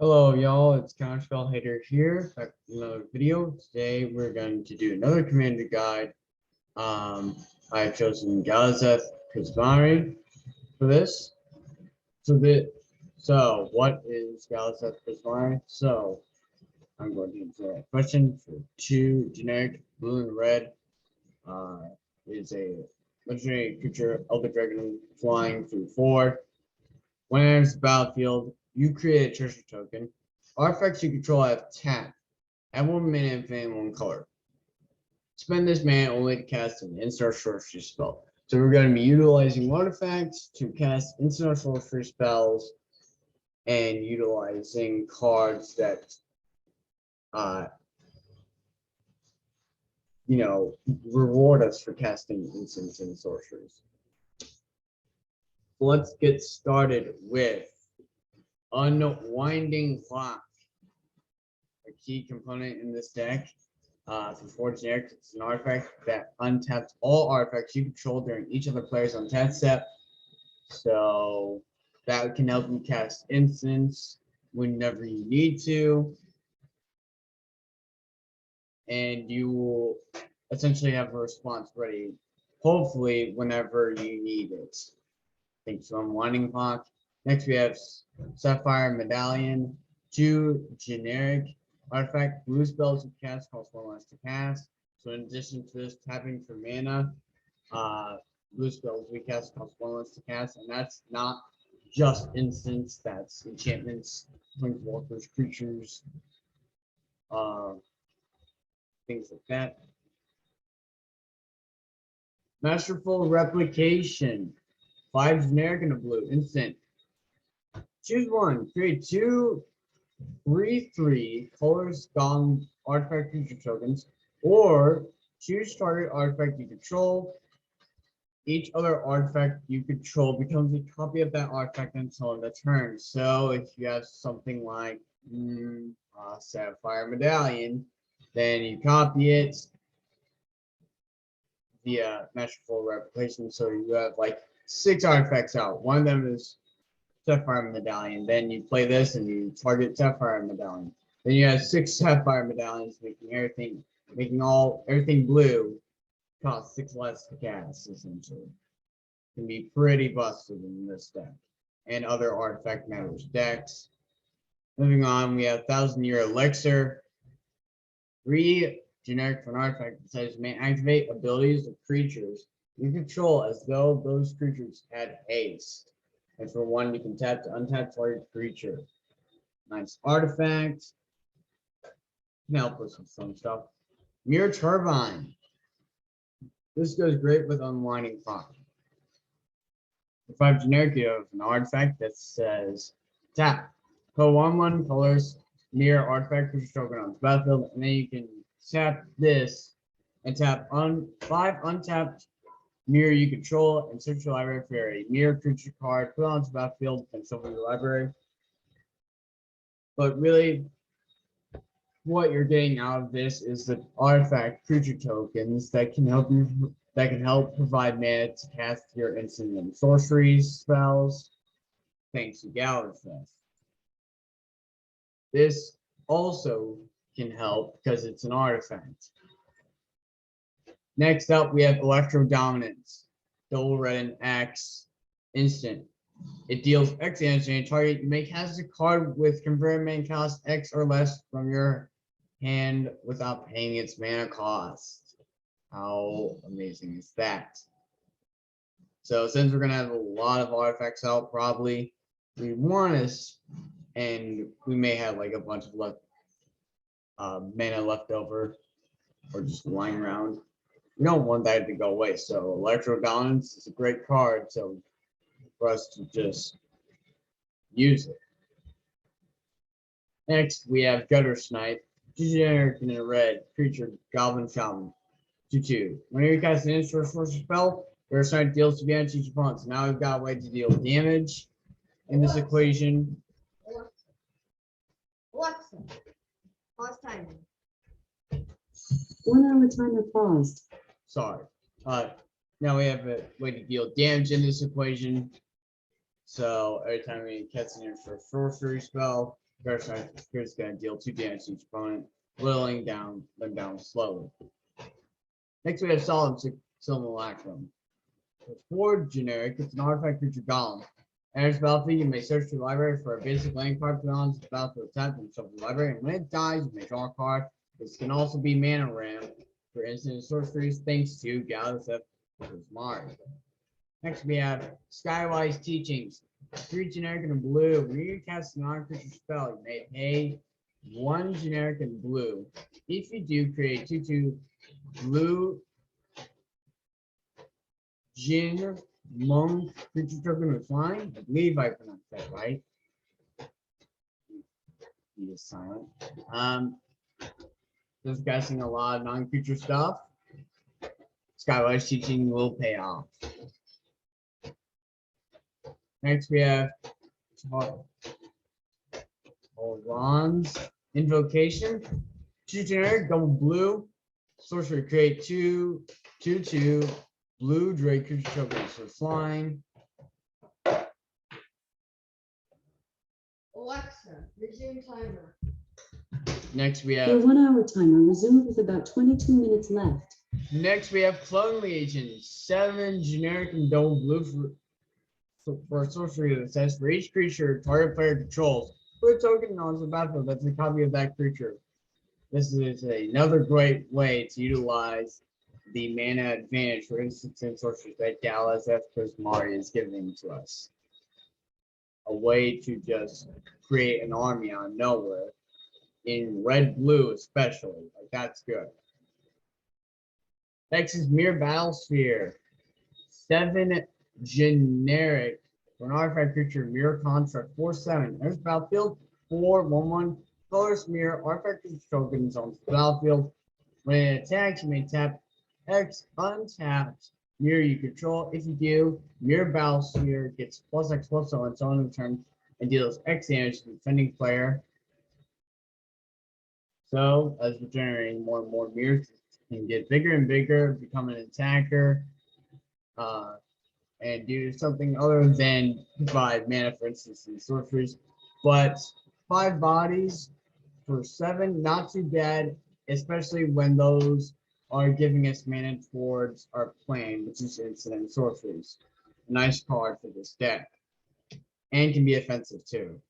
Hello, y'all. It's Counterspell Hater here, back with another video. Today, we're going to do another commander guide. I've chosen Galazeth Prismari for this. So, what is Galazeth Prismari? So, I'm going to answer that question for two generic blue and red. Is a legendary creature, Elder Dragon, flying through 4. When it enters the battlefield, you create a treasure token. Artifacts you control have tap. Add 1 mana and 1 color. Spend this mana only to cast an instant sorcery spell. So we're going to be utilizing artifacts to cast instant sorcery spells and utilizing cards that, reward us for casting instants and sorceries. Let's get started with Unwinding Clock. A key component in this deck. For 4 generic, it's an artifact that untaps all artifacts you control during each of the player's untap step. So that can help you cast instants whenever you need to. And you will essentially have a response ready, hopefully, whenever you need it. Thanks for Unwinding Clock. Next, we have Sapphire Medallion, 2 generic artifact. Blue spells you cast cost 1 less to cast. So in addition to this, tapping for mana, blue spells we cast cost 1 less to cast, and that's not just instants, that's enchantments, planeswalkers, creatures, things like that. Masterful Replication, 5 generic and a blue instant. Choose one. Create 2 3/3 colors gone artifact creature tokens, or choose target artifact you control. Each other artifact you control becomes a copy of that artifact until the turn. So if you have something like Sapphire Medallion, then you copy it via Masterful Replication. So you have like 6 artifacts out. One of them is Sapphire Medallion. Then you play this and you target Sapphire Medallion. Then you have 6 Sapphire Medallions, making everything blue cost 6 less to cast, essentially. Can be pretty busted in this deck. And other artifact matters decks. Moving on, we have 1,000-Year Elixir. 3 generic for an artifact that says may activate abilities of creatures you control as though those creatures had haste. And for 1, you can tap to untap target creature. Nice artifact. Can help us with some stuff. Mirror Turbine. This goes great with Unwinding Clock. For 5 generic, you have an artifact that says tap. Put 1/1 colors, mirror artifact creature token on the battlefield, and then you can tap this and tap 5 untapped mirror you control and search your library for a mirror creature card, put it onto the battlefield, and shuffle your library. But really, what you're getting out of this is the artifact creature tokens that can help provide mana to cast your instant and sorcery spells, thanks to Galazeth. This also can help because it's an artifact. Next up, we have Electro Dominance. Double red and X instant. It deals X damage to any target. You may cast a card with converted mana cost X or less from your hand without paying its mana cost. How amazing is that? So since we're gonna have a lot of artifacts out, probably we want us, and we may have like a bunch of mana left over, or just lying around. We don't want that to go away. So Electro Dominance is a great card, so for us to just use it. Next, we have Gutter Snipe. 2 generic and a red creature, Goblin Offensive. 2/2. Whenever you cast an instant sorcery spell, Gutter Snipe deals damage to each opponent. So now we've got a way to deal damage in this equation. Alexa, pause timer. 1 hour timer paused. Sorry. Now we have a way to deal damage in this equation. So every time we cast an instant sorcery spell, First, is going to deal 2 damage to each opponent, whittling them down slowly. Next, we have Solemn Simulacrum. It's 4 generic. It's an artifact creature golem. Enters battlefield, you may search the library for a basic land card to balance the battlefield tap and shuffle the library. And when it dies, you may draw a card. This can also be mana ramp for instant sorceries, thanks to Galazeth Mars. Next, we have Skywise Teachings. 3 generic and blue. When you cast a non-creature spell, you may pay 1 generic and blue. If you do, create 2/2 blue Jin Monk creature token with flying. I believe I pronounced that right. He is silent. Just guessing a lot of non-creature stuff. Skywise Teaching will pay off. Next, we have Ron's Invocation. 2 generic, double blue. Sorcery, create 2/2 blue Drake creature tokens for flying. Alexa, resume timer. Next, we Your have 1 hour timer resumed with about 22 minutes left. Clone Reagents. 7 generic and double blue for a sorcery that says for each creature target player controls, put a token on the battlefield that's a copy of that creature. This is another great way to utilize the mana advantage for instants and sorceries that Galazeth Prismari is giving to us. A way to just create an army out of nowhere. In red-blue especially. Like, that's good. Next is Mirror Battlesphere. 7 generic for an artifact creature, mirror construct, 4/7. There's battlefield, 4/1/1. Colorless mirror, artifact creature tokens on the battlefield. When it attacks, you may tap X untapped mirror you control. If you do, Mirror Battlesphere gets +X/+, on its own return and deals X damage to the defending player. So, as we're generating more and more mirrors, it can get bigger and bigger, become an attacker, and do something other than provide mana, for instance, in sorceries. But 5 bodies for 7, not too bad, especially when those are giving us mana towards our plane, which is instant sorceries. A nice card for this deck. And can be offensive too.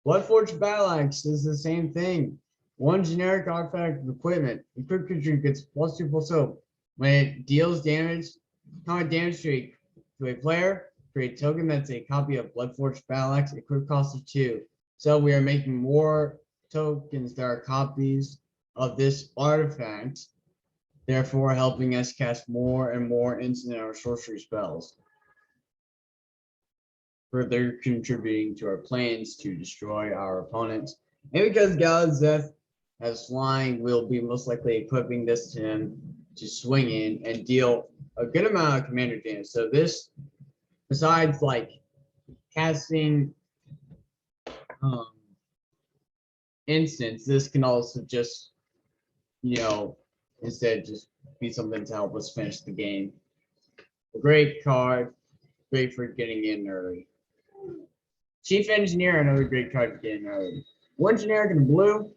Bloodforged Battle Axe is the same thing. 1 generic artifact of equipment. Equipped creature gets +2/+0. When it deals damage, combat damage to a player, create a token that's a copy of Bloodforged Battle Axe, equipped cost of 2. So we are making more tokens that are copies of this artifact, therefore helping us cast more and more instant or sorcery spells. Further contributing to our plans to destroy our opponents. And because Galazeth has flying, we'll be most likely equipping this to him to swing in and deal a good amount of commander damage. So this, besides like casting instants, this can also just, instead just be something to help us finish the game. A great card, great for getting in early. Chief Engineer, another great card to get in early. 1 generic and blue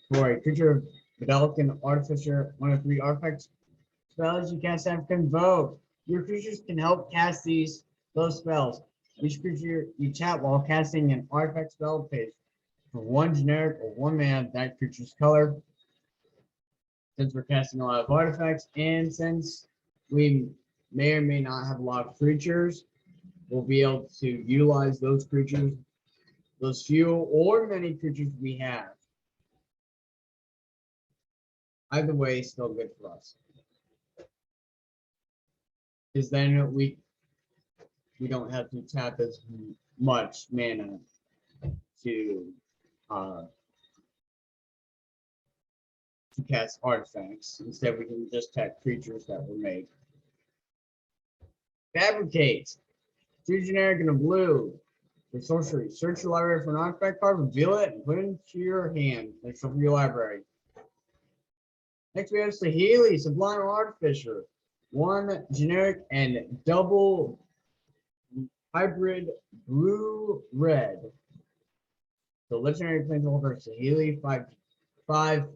for a creature of Medallion Artificer, 1 of 3 artifacts. Spells you cast have convoke. Your creatures can help cast those spells. Each creature you tap while casting an artifact spell pays for 1 generic or 1 mana of that creature's color. Since we're casting a lot of artifacts, and since we may or may not have a lot of creatures, we'll be able to utilize those creatures, those few or many creatures we have. Either way, still good for us. Because then we don't have to tap as much mana to cast artifacts. Instead, we can just tap creatures that were made. Fabricate. 2 generic and a blue for sorcery. Search your library for an artifact card, reveal it, and put it into your hand. Then shuffle your library. Next, we have Sahili, Sublime Artificer. 1 generic and double hybrid blue-red. So legendary planeswalker Sahili 5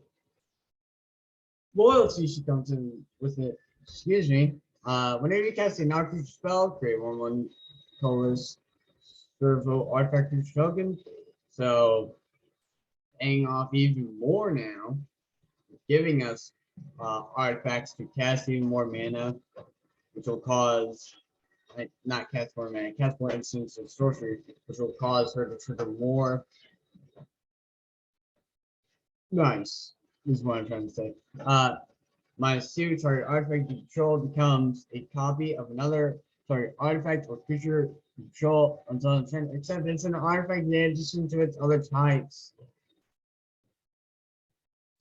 loyalty she comes in with it. Excuse me. Whenever you cast a non-creature spell, create 1/1 colorless servo artifact creature token. So paying off even more now, giving us artifacts to cast even more mana, which will cause not cast more mana, cast more instants of sorcery, which will cause her to trigger more. Nice, is what I'm trying to say. -2, target artifact you control becomes a copy of another target artifact or creature you control until the turn, except it's an artifact in addition to its other types.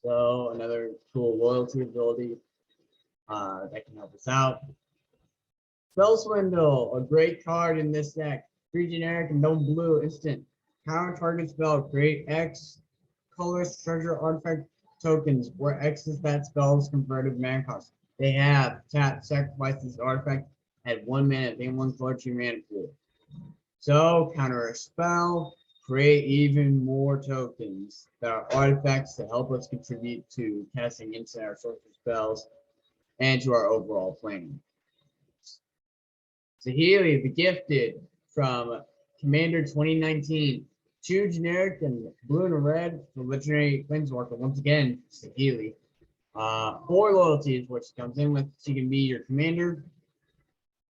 So another cool loyalty ability that can help us out. Spell Swindle, a great card in this deck. 3 generic and no blue instant. Counter target spell, create X colorless treasure artifact tokens, where X is that spell's converted mana cost. They have tap, sacrifice this artifact at 1 mana, then 1 color to your mana pool. So counter a spell, create even more tokens that are artifacts to help us contribute to casting instant or sorcery spells and to our overall playing. Sahili, the Gifted, from Commander 2019. 2 generic and blue and red for legendary planeswalker. Once again, Sahili. 4 loyalties, which comes in with. She can be your commander.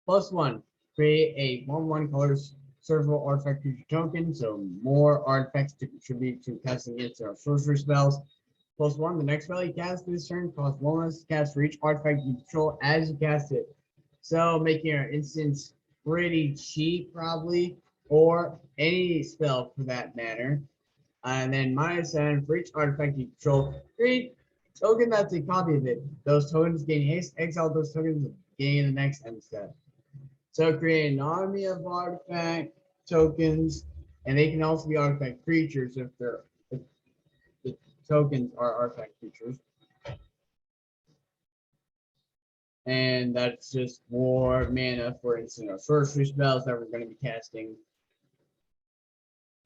+1, create a 1/1 colors servo artifact creature token, so more artifacts to contribute to casting instant or sorcery spells. +1, the next spell you cast this turn costs 1 less to cast for each artifact you control as you cast it. So making our instance pretty cheap, probably, or any spell for that matter. And then -7 for each artifact you control. Create token that's a copy of it. Those tokens gain haste. Exile those tokens at the beginning of the next end step. So create an army of artifact tokens, and they can also be artifact creatures if the tokens are artifact creatures. And that's just more mana for instant or sorcery spells that we're going to be casting.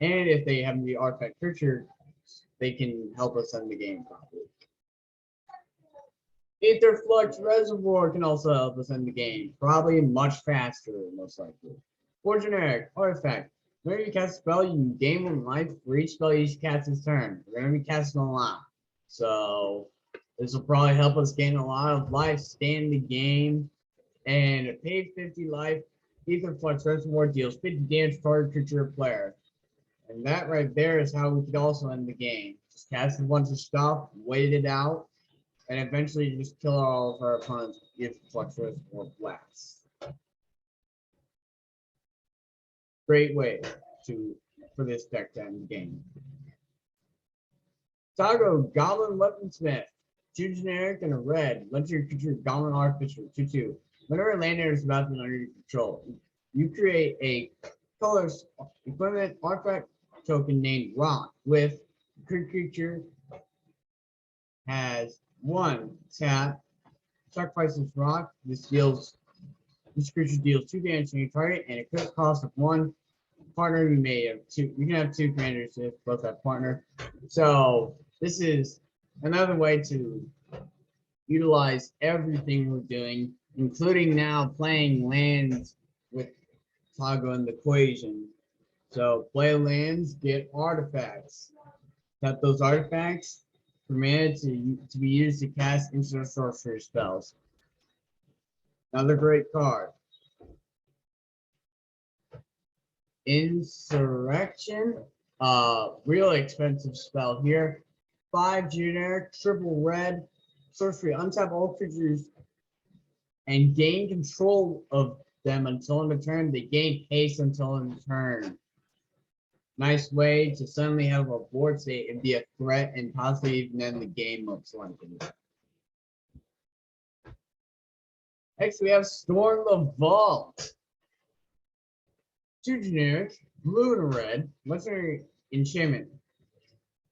And if they happen to be artifact creatures, they can help us end the game properly. Aether Flux Reservoir can also help us end the game, probably much faster, most likely. 4 generic artifact. Whenever you cast a spell, you gain 1 life for each spell you cast this turn. We're going to be casting a lot, so this will probably help us gain a lot of life, stay in the game, and at paid 50 life, Aether Flux Reservoir deals 50 damage to target creature or player. And that right there is how we could also end the game. Just cast a bunch of stuff, wait it out, and eventually just kill all of our opponents if Flux Reservoir blasts. Great way for this deck to end the game. Tago, Goblin Weaponsmith. 2 generic and a red. Legendary creature, Goblin Artificer, 2/2. Whenever a land area is about to be under your control, you create a colors equivalent artifact token named Rock with creature has 1 tap, sacrifices Rock. This creature deals 2 damage to your target and a crit cost of 1. Partner, you may have 2. You can have 2 commanders if both have partner. So this is another way to utilize everything we're doing, including now playing lands with Tago in the equation. So play lands, get artifacts. Tap those artifacts for mana to be used to cast instant sorcery spells. Another great card. Insurrection, really expensive spell here. 5 generic, triple red, sorcery, untap all creatures and gain control of them until in turn. They gain haste until in turn. Nice way to suddenly have a board state and be a threat and possibly even end the game most likely. Next, we have Storm the Vault. 2 generic, blue and red, legendary enchantment.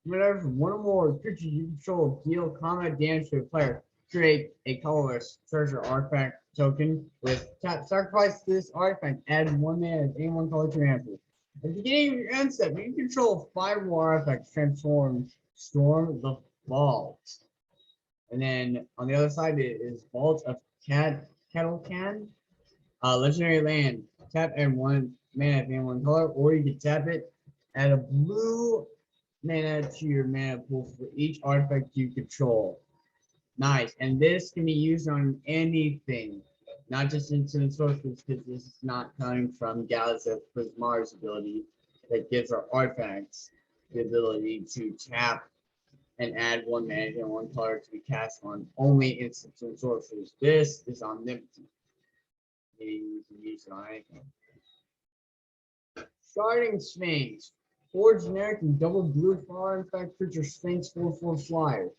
Whenever 1 or more creatures you control deal combat damage to a player, create a colorless treasure artifact token with tap. Sacrifice this artifact, add 1 mana of any 1 color to your hand pool. At the beginning of your end step, you can control 5 more artifacts, transform Storm the Vault. And then on the other side it is Vault of Kettle Can. Legendary land. Tap and 1 mana in 1 color, or you can tap it, add a blue mana to your mana pool for each artifact you control. Nice. And this can be used on anything, not just instant sorcerers, because this is not coming from Galazeth Prismar's ability that gives our artifacts the ability to tap and add 1 mana and 1 color to be cast on only instants and sorcerers. This is omnipotent. You can use it on anything. Sharding Sphinx. 4 generic and double blue for artifact creature Sphinx 4/4 flyer.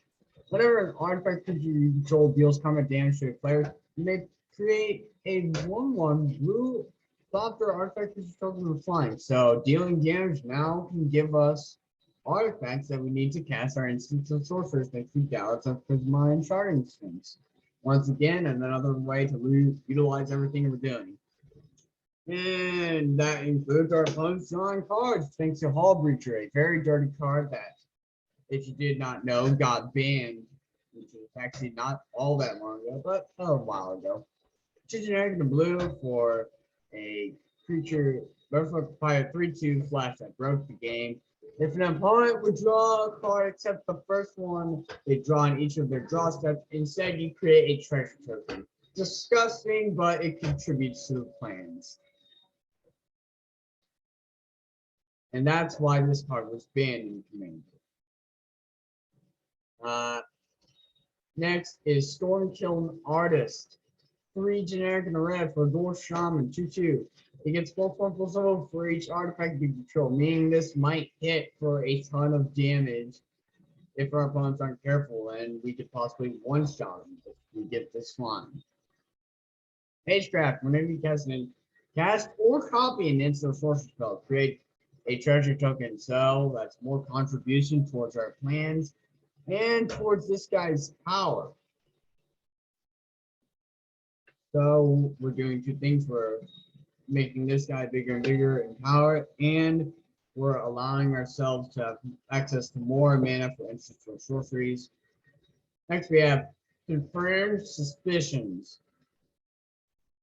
Whenever an artifact creature you control deals combat damage to a player, you may create a 1/1 blue softer artifact creature token with flying. So dealing damage now can give us artifacts that we need to cast our instants and sorcerers thanks to Galazeth Prisma and Sharding Sphinx. Once again, another way to utilize everything we're doing. And that includes our opponent's drawing cards, thanks to Hall Breacher, a very dirty card that, if you did not know, got banned, which is actually not all that long ago, but a while ago. 2 generic and blue for a creature, fire 3/2 flash that broke the game. If an opponent would draw a card except the first one they draw in each of their draw steps, instead you create a treasure token. Disgusting, but it contributes to the plans. And that's why this card was banned in Commander. Next is Stormkiln Artist. 3 generic and a red for Dwarf Shaman 2/2. It gets +1/+0 for each artifact you control, meaning this might hit for a ton of damage if our opponents aren't careful, and we could possibly one-shot them if we get this one. Pagecraft. Whenever you cast or copy an instant sorcery spell, create a treasure token. So that's more contribution towards our plans and towards this guy's power. So we're doing 2 things. We're making this guy bigger and bigger in power, and we're allowing ourselves to have access to more mana for instants or sorceries. Next, we have Confirmed Suspicions.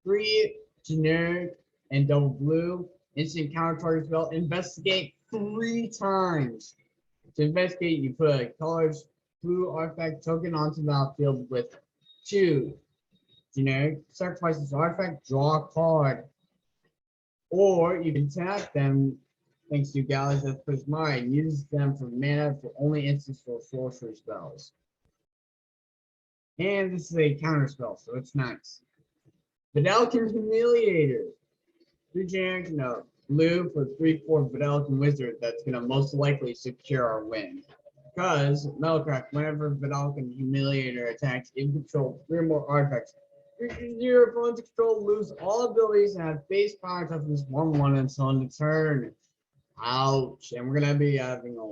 3 generic and double blue. Instant counter target spell. Investigate 3 times. To investigate, you put a colored blue artifact token onto the battlefield with 2 generic. Sacrifice this artifact, draw a card. Or you can tap them thanks to Galazeth Prisma and use them for mana for only instants or sorcery spells. And this is a counter spell, so it's nice. Vidalcan Humiliator. 3 generic, no, blue for 3/4 Vidalcan Wizard that's going to most likely secure our win. Because, Metalcraft, whenever Vidalcan Humiliator attacks, it controls 3 or more artifacts. Your opponent's control lose all abilities and have base power toughness 1/1 until end of turn. Ouch. And we're going to be having a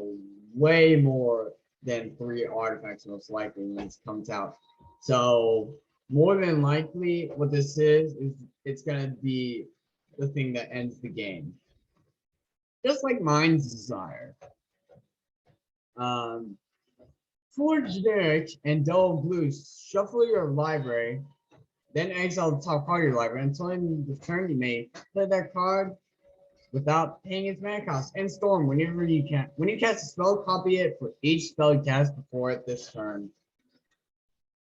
way more than 3 artifacts most likely when this comes out. So more than likely what this is it's going to be the thing that ends the game. Just like Mind's Desire. 4 generic and double blue, shuffle your library, then exile the top card of your library. Until end of turn, you may play that card without paying its mana cost. And Storm, whenever you can. When you cast a spell, copy it for each spell you cast before it this turn.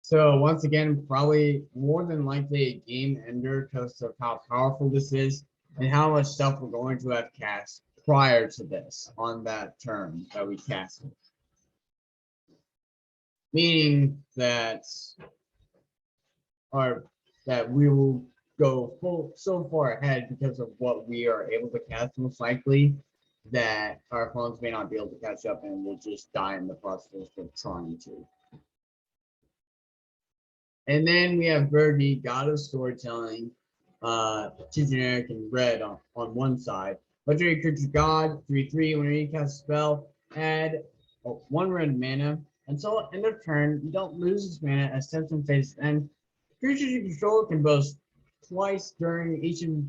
So once again, probably more than likely a game ender because of how powerful this is and how much stuff we're going to have cast prior to this on that turn that we cast it. Meaning that we will go so far ahead because of what we are able to cast most likely that our opponents may not be able to catch up and will just die in the process of trying to. And then we have Birdie, God of Storytelling, 2 generic and red on one side. Legendary creature God, 3/3. Whenever you cast a spell, add 1 red mana. Until end of turn, you don't lose this mana as steps and phases end. Creatures you control can boast twice during each of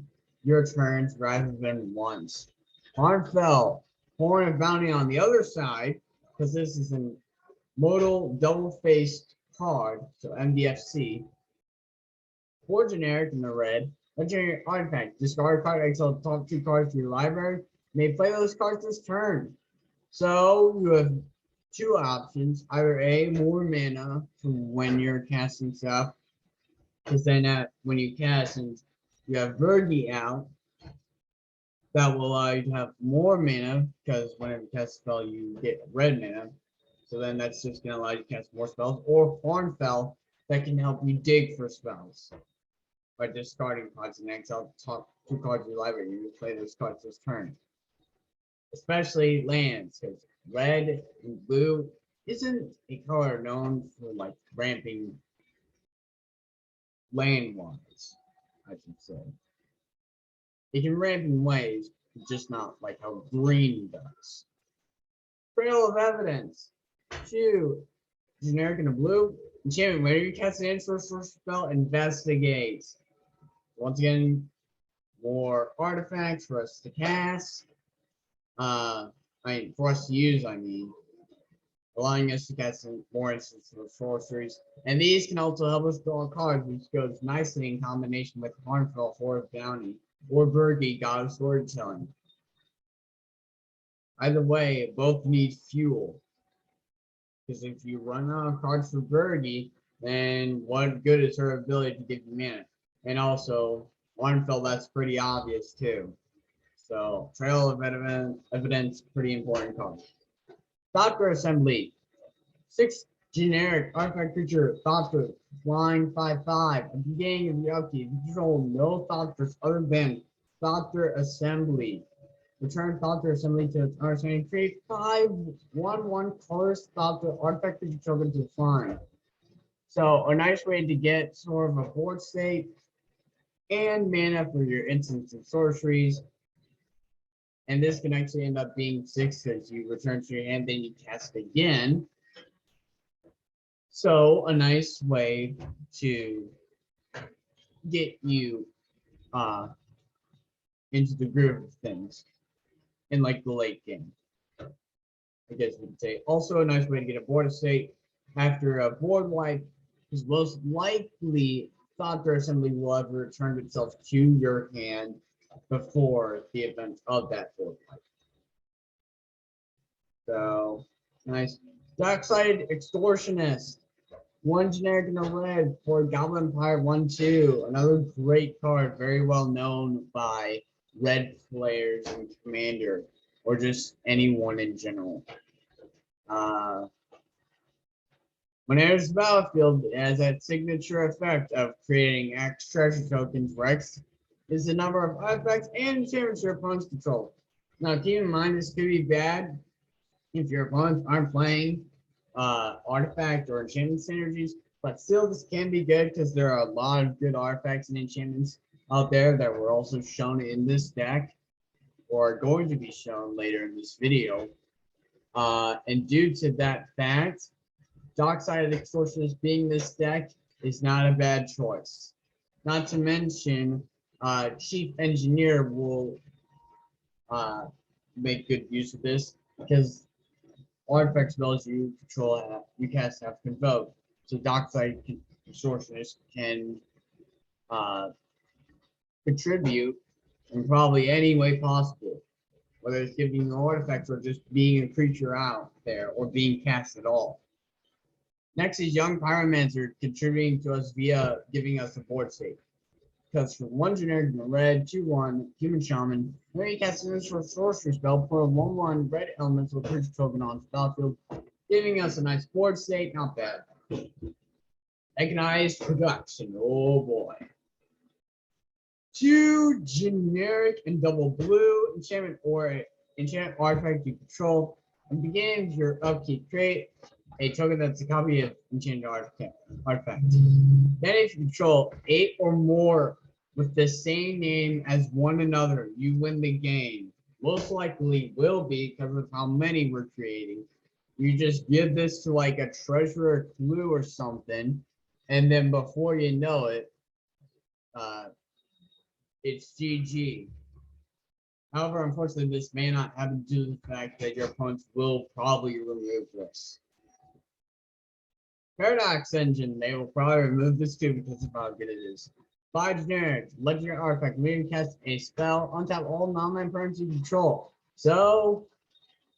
your turns rather than once. Harmfell, Horn of Bounty on the other side, because this is a modal double-faced card, so MDFC. 4 generic in the red. Legendary artifact. Discard a card, exile the top 2 cards to your library. You may play those cards this turn. So you have 2 options. Either A, more mana from when you're casting stuff. Because then when you cast and you have Vergi out, that will allow you to have more mana, because whenever you cast a spell, you get red mana. So then that's just going to allow you to cast more spells. Or Hornfell, that can help you dig for spells by discarding cards and exile the top 2 cards of your library. You play those cards this turn. Especially lands, because red and blue isn't a color known for like ramping land wise, I should say. It can ramp in ways, just not like how green does. Trail of Evidence. 2 generic and a blue. Enchantment. Whenever you cast an instant spell, investigate. Once again, more artifacts for us to cast. For us to use, allowing us to cast more instances of sorceries. And these can also help us draw cards, which goes nicely in combination with Harmfell, Horn of Bounty, or Vergi, God of Storytelling. Either way, both need fuel. Because if you run out of cards for Vergi, then what good is her ability to give you mana? And also, Harmfell, that's pretty obvious too. So, Trail of Evidence, pretty important card. Thopter Assembly. 6 generic artifact creature, Thopter, flying 5/5. At the beginning of your upkeep, you control no Thopters other than Thopter Assembly. Return Thopter Assembly to its arsenal and create 5/1/1 colorless Thopter artifact creature token to flying. So, a nice way to get sort of a board state and mana for your instants and sorceries. And this can actually end up being 6 because you return to your hand, then you cast again. So a nice way to get you into the groove of things in like the late game, I guess we could say. Also a nice way to get a board state after a board wipe, because most likely Thopter Assembly will have returned itself to your hand before the event of that board wipe. So nice. Dark-Sided Extortionist. 1 generic and a red for Goblin Empire 1/2. Another great card, very well known by red players and Commander, or just anyone in general. When it enters the battlefield, it has that signature effect of creating X treasure tokens, where X is the number of artifacts and enchantments your opponents control. Now, keep in mind, this could be bad if your opponents aren't playing artifact or enchantment synergies, but still this can be good because there are a lot of good artifacts and enchantments out there that were also shown in this deck or are going to be shown later in this video. And due to that fact, Dark-Sided Extortionist being this deck is not a bad choice. Not to mention, Chief Engineer will make good use of this because artifact spells you control you cast have convoke. So Dark-Sided Extortionist can contribute in probably any way possible, whether it's giving you artifacts or just being a creature out there or being cast at all. Next is Young Pyromancer, contributing to us via giving us a board state. Because for 1 generic in the red, 2/1 Human Shaman, when you cast an initial sorcery spell, put a 1/1 red elemental creature token on the battlefield, giving us a nice board state, not bad. Mechanized Production, oh boy. 2 generic and double blue enchantment or enchantment artifact you control. At the beginning of your upkeep, create a token that's a copy of enchanted artifact. Then if you control 8 or more with the same name as one another, you win the game. Most likely will be because of how many we're creating. You just give this to like a treasure or clue or something, and then before you know it, it's GG. However, unfortunately, this may not happen due to the fact that your opponents will probably remove this. Paradox Engine, they will probably remove this too because of how good it is. 5 generic, legendary artifact, maybe cast a spell, untap all non-land permanents you control. So,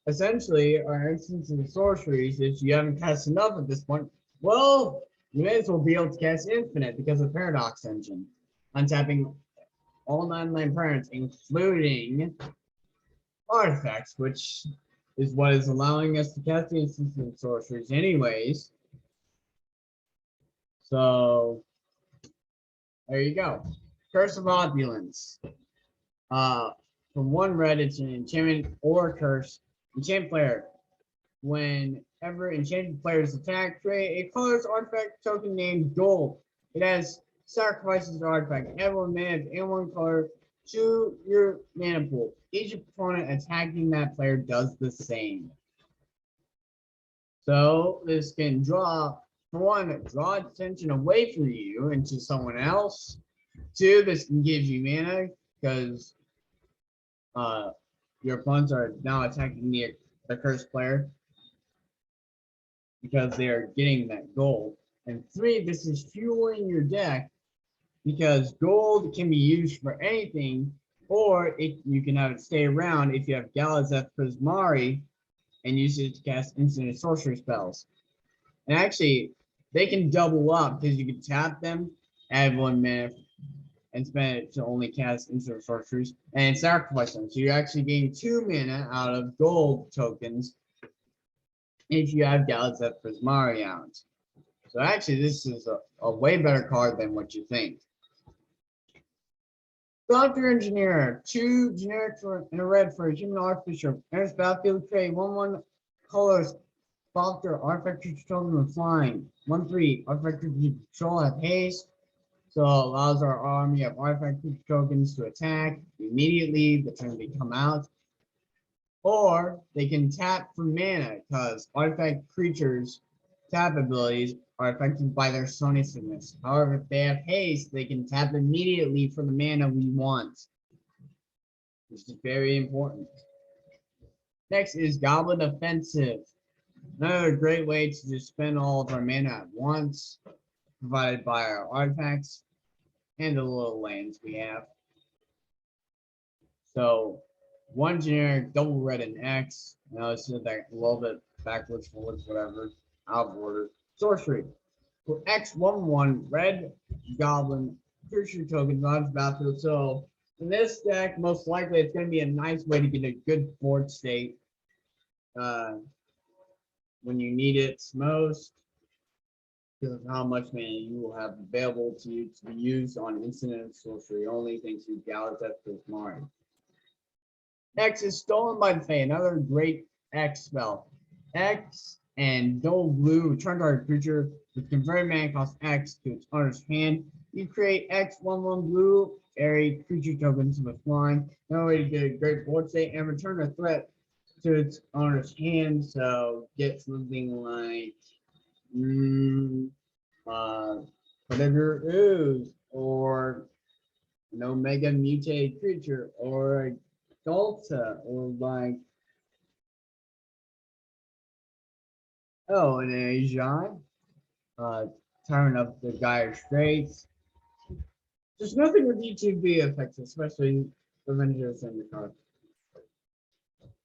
essentially, our instance of sorceries, if you haven't cast enough at this point, well, you may as well be able to cast infinite because of Paradox Engine. Untapping all non-land permanents, including artifacts, which is what is allowing us to cast the instance of sorceries anyways. So, there you go. Curse of Opulence. From 1 red, it's an enchantment or curse. Enchant player. Whenever enchanted players attack, create a colorless artifact token named Gold. It has sacrifices the artifact. Add 1 mana and 1 color to your mana pool. Each opponent attacking that player does the same. So this can draw, for 1, draw attention away from you into someone else. 2, this can give you mana because your opponents are now attacking the cursed player because they are getting that gold. And 3, this is fueling your deck because gold can be used for anything, or you can have it stay around if you have Galazeth Prismari and use it to cast instant and sorcery spells. And actually, they can double up because you can tap them, add 1 mana, and spend it to only cast instant sorceries, and sacrifice them. So you're actually getting 2 mana out of gold tokens if you have Galazeth Prismari out. So actually, this is a way better card than what you think. Doctor Engineer, 2 generic and a red for a human artificer. Enters battlefield, create 1/1 colors. Doctor artifact creature token with flying. 1/3 artifact creature control have haste. So it allows our army of artifact creature tokens to attack immediately the turn they come out. Or they can tap for mana because artifact creatures' tap abilities are affected by their soniciveness. However, if they have haste, they can tap immediately for the mana we want, which is very important. Next is Goblin Offensive. Another great way to just spend all of our mana at once, provided by our artifacts and the little lands we have. So, 1 generic, double red and X. Now it's just that a little bit backwards, forwards, whatever, out of order. Sorcery. For X 1/1 red goblin creature token launch battlefield. So in this deck, most likely it's going to be a nice way to get a good board state when you need it most, because of how much mana you will have available to you to be used on instant and sorcery only, thanks to Galazeth Prismari. X is Stolen by the Fae, another great X spell. X and dual blue, return target creature with converted mana cost X to its owner's hand. You create X 1/1 blue area creature tokens with flying. No way to get a great board state and return a threat to its owner's hand. So get something like whatever ooze, or an Omega mutated creature, or a Delta, or like an Asian, Tyrant of the Dire Straits. There's nothing with ETB effects, especially Avengers and the card.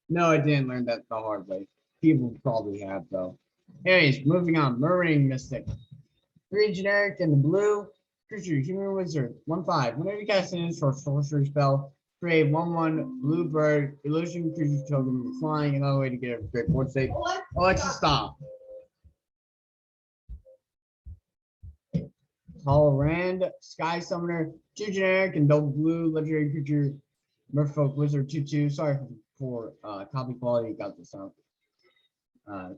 No, I didn't learn that the hard way. People probably have, though. Anyways, moving on. Marine Mystic. 3 generic in the blue. Creature, human wizard. 1/5. Whenever you cast an instant sorcery spell, create 1/1 blue bird illusion creature token with flying. Another way to get a great board state. Alexa, stop. Holorand, Sky Summoner, 2 generic and double blue legendary creature, Merfolk Wizard 2/2. Sorry for copy quality. Got this out.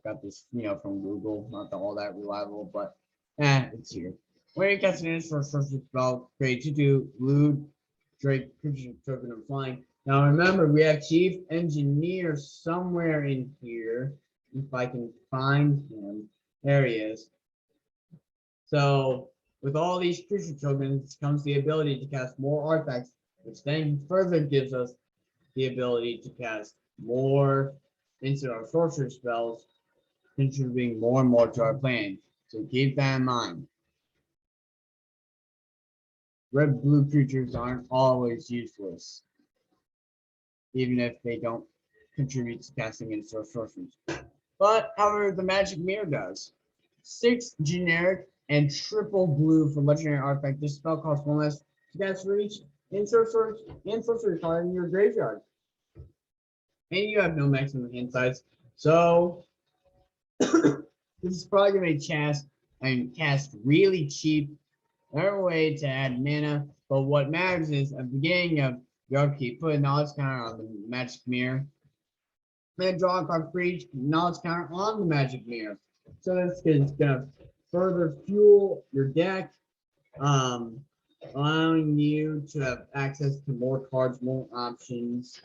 Got this, from Google. Not all that reliable, but it's here. When you cast an instant sorcery spell, create 2/2 blue Drake creature token of flying. Now remember, we have Chief Engineer somewhere in here. If I can find him, there he is. So with all these creature tokens comes the ability to cast more artifacts, which then further gives us the ability to cast more instant or sorcery spells, contributing more and more to our plan. So keep that in mind. Red-blue creatures aren't always useless, even if they don't contribute to casting instant or sorceries. But, however, the magic mirror does. 6 generic and triple blue for legendary artifact. This spell costs 1 less to cast for each insert sorcery card in your graveyard. And you have no maximum hand size. So this is probably gonna be cast really cheap. Another way to add mana, but what matters is at the beginning of your upkeep, put a knowledge counter on the magic mirror. Then draw a card for each knowledge counter on the magic mirror. So this is gonna further fuel your deck, allowing you to have access to more cards, more options,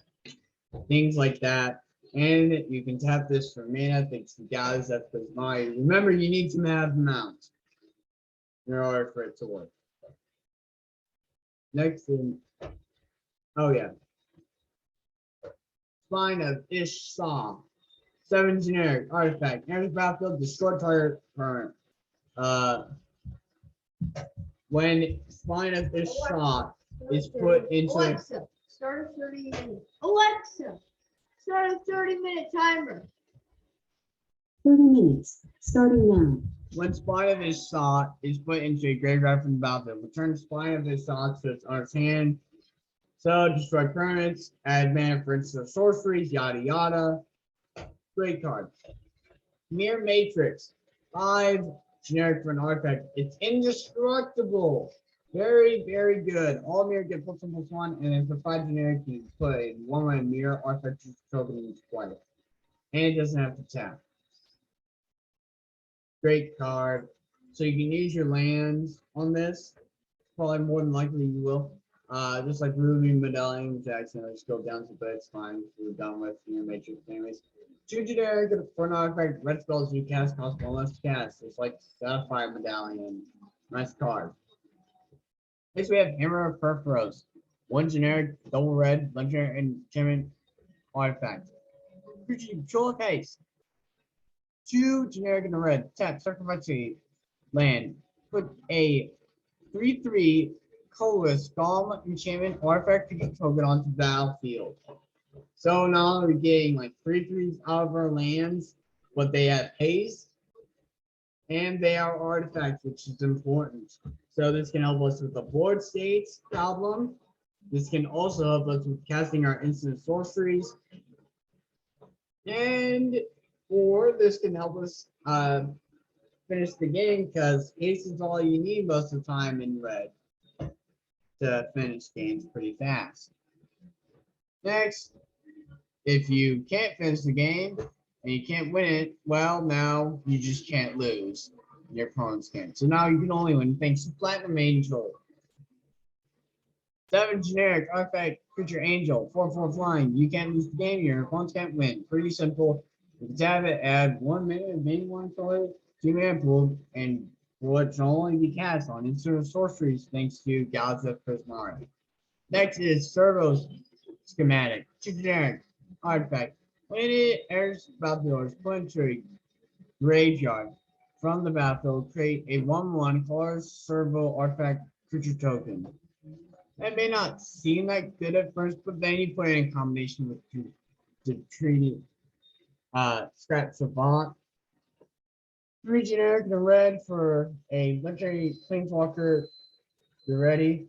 things like that. And you can tap this for mana thanks to Galazeth Prismari. Remember, you need to have amount in order for it to work. Next thing, oh yeah. Spine of Ish Saw. 7 generic artifact. Enters battlefield, destroy target permanent. When Spine of Ish Saw is put into Alexa, start a 30-minute. Alexa, start a 30-minute timer. 30 minutes, starting now. when Spine of Ish Saw is put into a graveyard from the battlefield, return Spine of Ish Saw to its owner's hand. So destroy permanents, add mana for instant sorceries, yada yada. Great card. Mirror Matrix, 5 generic for an artifact. It's indestructible. Very, very good. All mirror get +1/+1, and then for 5 generic, you put a 1/1 mirror artifact token into play. And it doesn't have to tap. Great card. So you can use your lands on this. Probably more than likely you will. Just like Ruby Medallion, which I accidentally scrolled down to, but it's fine. We're done with Mirror Matrix anyways. 2 generic for an artifact. Red spells you cast cost 1 less to cast. It's like Sapphire Medallion. Nice card. Next we have Hammer of Perforos. 1 generic, double red, legendary enchantment artifact. Creature you control case. 2 generic in the red. Tap, sacrifice a land. Put a 3/3 colorless Goblin enchantment artifact creature token onto the battlefield. So now we're getting like 3/3s out of our lands, but they have haste, and they are artifacts, which is important. So this can help us with the board states problem. This can also help us with casting our instant sorceries. And or this can help us finish the game because haste is all you need most of the time in red to finish games pretty fast. Next, if you can't finish the game and you can't win it, well, now you just can't lose. Your opponents can. So now you can only win thanks to Platinum Angel. 7 generic artifact creature angel, 4/4 flying. You can't lose the game, your opponents can't win. Pretty simple. You can tap it, add 1 minute, maybe 1 color, 2 mana pool, and will only be cast on instant sorceries thanks to Galazeth Prismari. Next is Servo's schematic. 2 generic artifact. When it enters battlefield, put into a graveyard from the battlefield, create a 1/1 color servo artifact creature token. That may not seem that good at first, but then you put it in combination with the treaty Scrap Savant. 3 generic in the red for a legendary planeswalker. You're ready.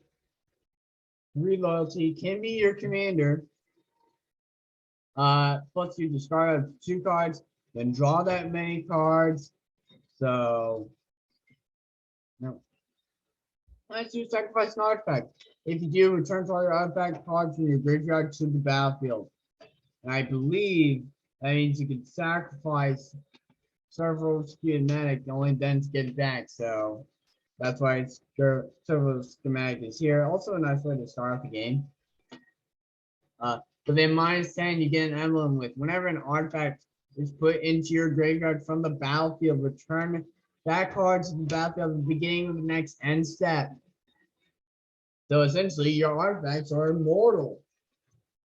3 loyalty can be your commander. Plus you discard up to 2 cards, then draw that many cards. So no. Let's do sacrifice an artifact. If you do, return all your artifact cards from your graveyard to the battlefield. And I believe that means you can sacrifice several schematic only then to get it back. So that's why it's several schematic is here. Also a nice way to start off the game. But then -10, you get an emblem with whenever an artifact is put into your graveyard from the battlefield, return that card to the battlefield at the beginning of the next end step. So essentially, your artifacts are immortal.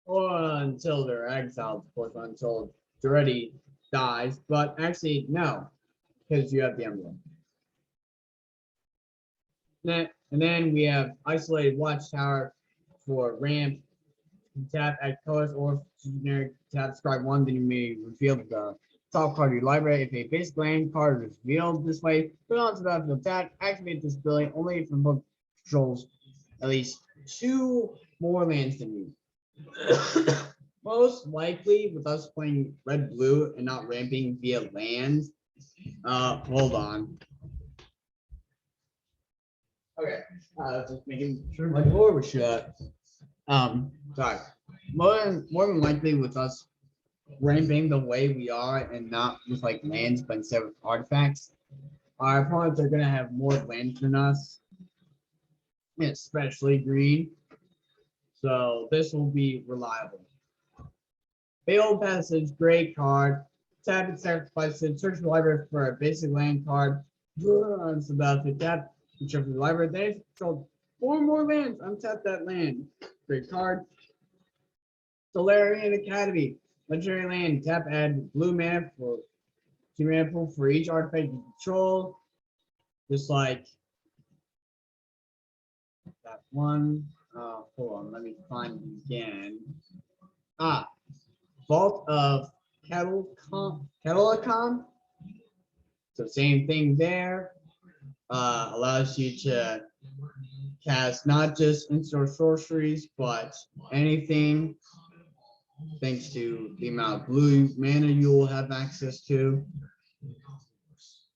or until they're exiled, of course, until Duretti dies. But actually, no, because you have the emblem. And then we have Isolated Watchtower for ramp. Tap at colors or generic tap describe one, then you may reveal the top card of your library. If a basic land card is revealed this way, put it onto the battlefield tap, activate this ability only if the book controls at least 2 more lands than you. Most likely with us playing red blue and not ramping via lands. Hold on. Okay. Just making sure my door was shut. Sorry. More than likely with us ramping the way we are and not with like lands but instead with artifacts, our opponents are gonna have more lands than us, especially green. So this will be reliable. Failed Passage, great card. Tap and sacrifice it. Search the library for a basic land card. It's about to tap and check the library. They've controlled 4 more lands. Untap that land. Great card. Solarian Academy. Legendary land. Tap, add blue mana for 2 mana pool for each artifact you control. Just like that one. Hold on, let me find it again. Vault of Kettlecom. So same thing there. Allows you to cast not just instant sorceries, but anything, thanks to the amount of blue mana you will have access to.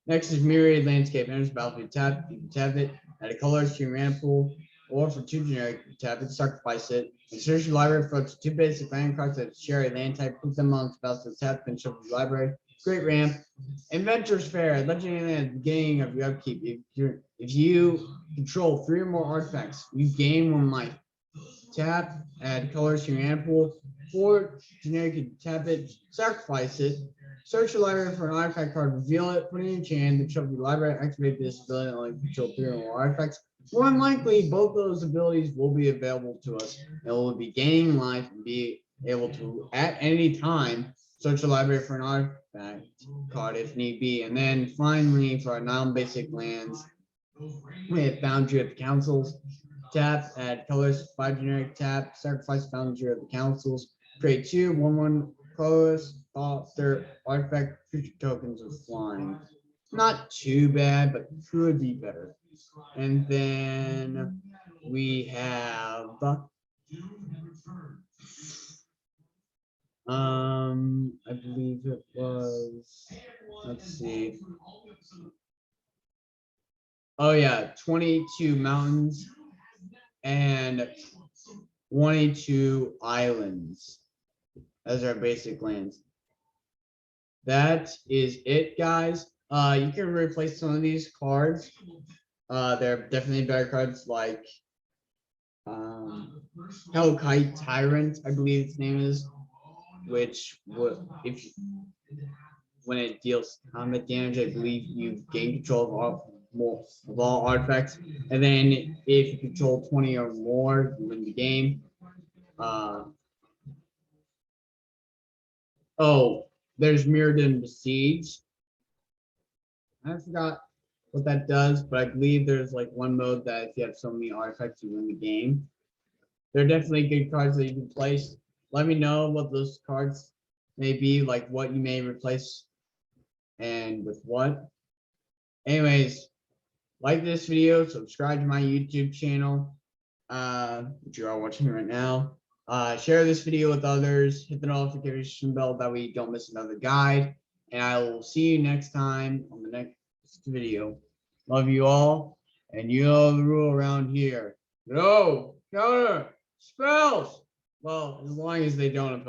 Next is Myriad Landscape. Enters the battlefield tap. You can tap it, add a color to your mana pool, or for 2 generic, tap it, sacrifice it, and search your library for up to 2 basic land cards that share a land type, put them on the battlefield tap, and shuffle your library. Great ramp. Adventures Fair, legendary land at the beginning of your upkeep. If you control 3 or more artifacts, you gain 1 life. Tap, add colors to your mana pool. 4 generic, you tap it, sacrifice it, search your library for an artifact card, reveal it, put it in your hand, then shuffle your library, activate this ability, and only control 3 or more artifacts. More than likely, both those abilities will be available to us, and we'll be gaining life and be able to, at any time, search the library for an artifact card if need be. And then finally, for our non-basic lands, we have Foundry of the Councils. Tap, add colors, 5 generic, tap, sacrifice Foundry of the Councils, create 2 1/1 colors, author, artifact, creature tokens with flying. Not too bad, but could be better. And then we have I believe it was, let's see. Oh yeah, 22 mountains and 22 islands as our basic lands. That is it, guys. You can replace some of these cards. There are definitely better cards like Hellkite Tyrant, I believe its name is, which would, if when it deals combat damage, I believe you gain control of all artifacts, and then if you control 20 or more, you win the game. Oh, there's Mirrodin Besiege. I forgot what that does, but I believe there's like one mode that if you have so many artifacts, you win the game. They're definitely good cards that you can place. Let me know what those cards may be, like what you may replace and with what. Anyways, like this video, subscribe to my YouTube channel, which you are watching right now. Share this video with others, hit the notification bell that we don't miss another guide, and I will see you next time on the next video. Love you all, and you know the rule around here. No counter spells. Well, as long as they don't